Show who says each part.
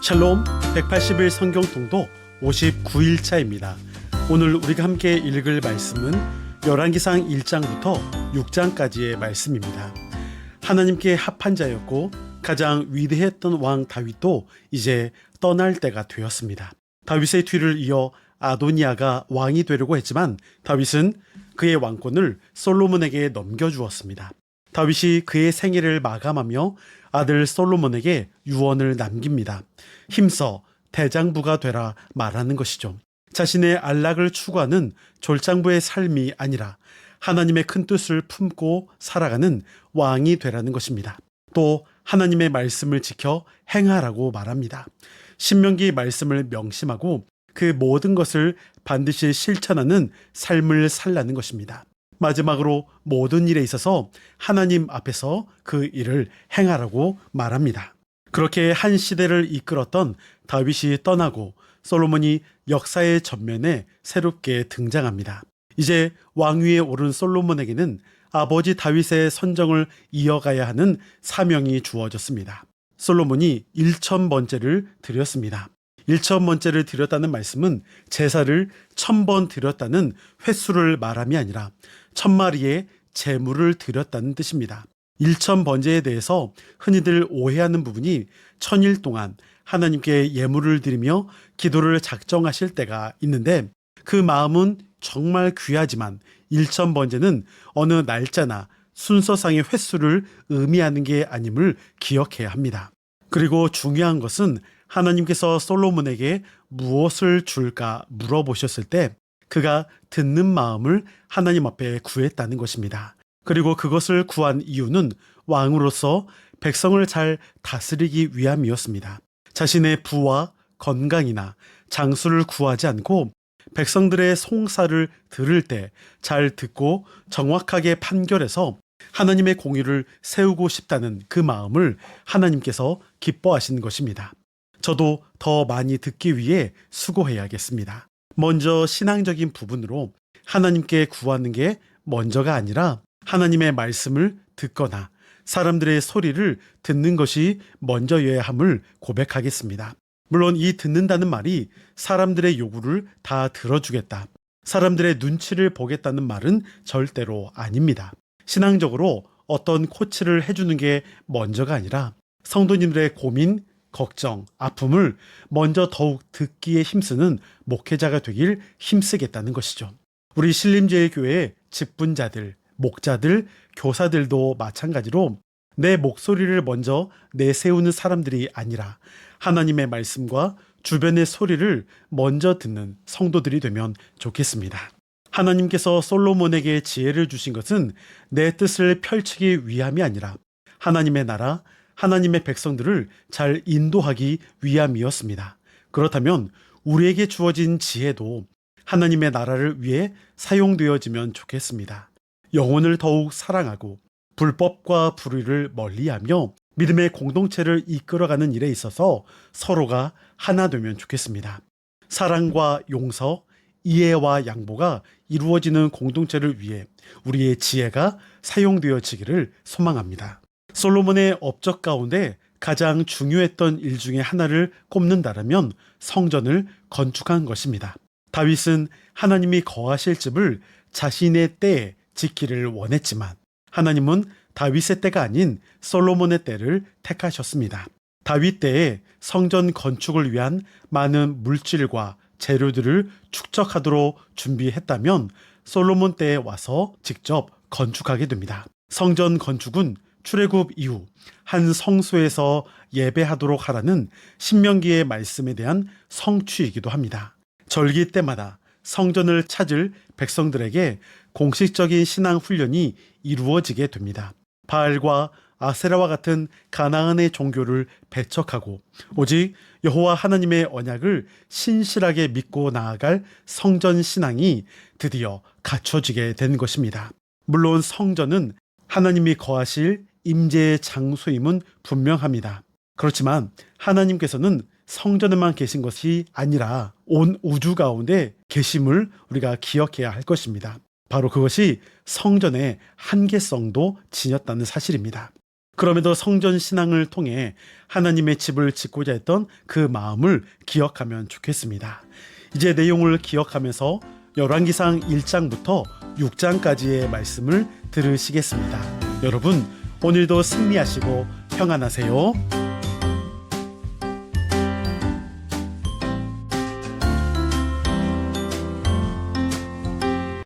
Speaker 1: 샬롬 180일 성경 통독 59일차입니다. 오늘 우리가 함께 읽을 말씀은 열왕기상 1장부터 6장까지의 말씀입니다. 하나님께 합한 자였고 가장 위대했던 왕 다윗도 이제 떠날 때가 되었습니다. 다윗의 뒤를 이어 아도니아가 왕이 되려고 했지만 다윗은 그의 왕권을 솔로몬에게 넘겨주었습니다. 다윗이 그의 생애를 마감하며 아들 솔로몬에게 유언을 남깁니다. 힘써 대장부가 되라 말하는 것이죠. 자신의 안락을 추구하는 졸장부의 삶이 아니라 하나님의 큰 뜻을 품고 살아가는 왕이 되라는 것입니다. 또 하나님의 말씀을 지켜 행하라고 말합니다. 신명기 말씀을 명심하고 그 모든 것을 반드시 실천하는 삶을 살라는 것입니다. 마지막으로 모든 일에 있어서 하나님 앞에서 그 일을 행하라고 말합니다. 그렇게 한 시대를 이끌었던 다윗이 떠나고 솔로몬이 역사의 전면에 새롭게 등장합니다. 이제 왕위에 오른 솔로몬에게는 아버지 다윗의 선정을 이어가야 하는 사명이 주어졌습니다. 솔로몬이 1000번째를 드렸습니다. 1000번째를 드렸다는 말씀은 제사를 1000번 드렸다는 횟수를 말함이 아니라 1000마리의 제물을 드렸다는 뜻입니다. 1000번제에 대해서 흔히들 오해하는 부분이 1000일 동안 하나님께 예물을 드리며 기도를 작정하실 때가 있는데 그 마음은 정말 귀하지만 1000번제는 어느 날짜나 순서상의 횟수를 의미하는 게 아님을 기억해야 합니다. 그리고 중요한 것은 하나님께서 솔로몬에게 무엇을 줄까 물어보셨을 때 그가 듣는 마음을 하나님 앞에 구했다는 것입니다. 그리고 그것을 구한 이유는 왕으로서 백성을 잘 다스리기 위함이었습니다. 자신의 부와 건강이나 장수를 구하지 않고 백성들의 송사를 들을 때 잘 듣고 정확하게 판결해서 하나님의 공의를 세우고 싶다는 그 마음을 하나님께서 기뻐하신 것입니다. 저도 더 많이 듣기 위해 수고해야겠습니다. 먼저 신앙적인 부분으로 하나님께 구하는 게 먼저가 아니라 하나님의 말씀을 듣거나 사람들의 소리를 듣는 것이 먼저여야 함을 고백하겠습니다. 물론 이 듣는다는 말이 사람들의 요구를 다 들어주겠다, 사람들의 눈치를 보겠다는 말은 절대로 아닙니다. 신앙적으로 어떤 코치를 해주는 게 먼저가 아니라 성도님들의 고민, 걱정, 아픔을 먼저 더욱 듣기에 힘쓰는 목회자가 되길 힘쓰겠다는 것이죠. 우리 신림제일교회의 직분자들, 목자들, 교사들도 마찬가지로 내 목소리를 먼저 내세우는 사람들이 아니라 하나님의 말씀과 주변의 소리를 먼저 듣는 성도들이 되면 좋겠습니다. 하나님께서 솔로몬에게 지혜를 주신 것은 내 뜻을 펼치기 위함이 아니라 하나님의 나라, 하나님의 백성들을 잘 인도하기 위함이었습니다. 그렇다면 우리에게 주어진 지혜도 하나님의 나라를 위해 사용되어지면 좋겠습니다. 영혼을 더욱 사랑하고 불법과 불의를 멀리하며 믿음의 공동체를 이끌어가는 일에 있어서 서로가 하나 되면 좋겠습니다. 사랑과 용서, 이해와 양보가 이루어지는 공동체를 위해 우리의 지혜가 사용되어지기를 소망합니다. 솔로몬의 업적 가운데 가장 중요했던 일 중에 하나를 꼽는다라면 성전을 건축한 것입니다. 다윗은 하나님이 거하실 집을 자신의 때에 지키를 원했지만 하나님은 다윗의 때가 아닌 솔로몬의 때를 택하셨습니다. 다윗 때에 성전 건축을 위한 많은 물질과 재료들을 축적하도록 준비했다면 솔로몬 때에 와서 직접 건축하게 됩니다. 성전 건축은 출애굽 이후 한 성소에서 예배하도록 하라는 신명기의 말씀에 대한 성취이기도 합니다. 절기 때마다 성전을 찾을 백성들에게 공식적인 신앙 훈련이 이루어지게 됩니다. 바알과 아세라와 같은 가나안의 종교를 배척하고 오직 여호와 하나님의 언약을 신실하게 믿고 나아갈 성전 신앙이 드디어 갖춰지게 된 것입니다. 물론 성전은 하나님이 거하실 임재의 장소임은 분명합니다. 그렇지만 하나님께서는 성전에만 계신 것이 아니라 온 우주 가운데 계심을 우리가 기억해야 할 것입니다. 바로 그것이 성전의 한계성도 지녔다는 사실입니다. 그럼에도 성전 신앙을 통해 하나님의 집을 짓고자 했던 그 마음을 기억하면 좋겠습니다. 이제 내용을 기억하면서 열왕기상 1장부터 6장까지의 말씀을 들으시겠습니다. 여러분, 오늘도 승리하시고 평안하세요.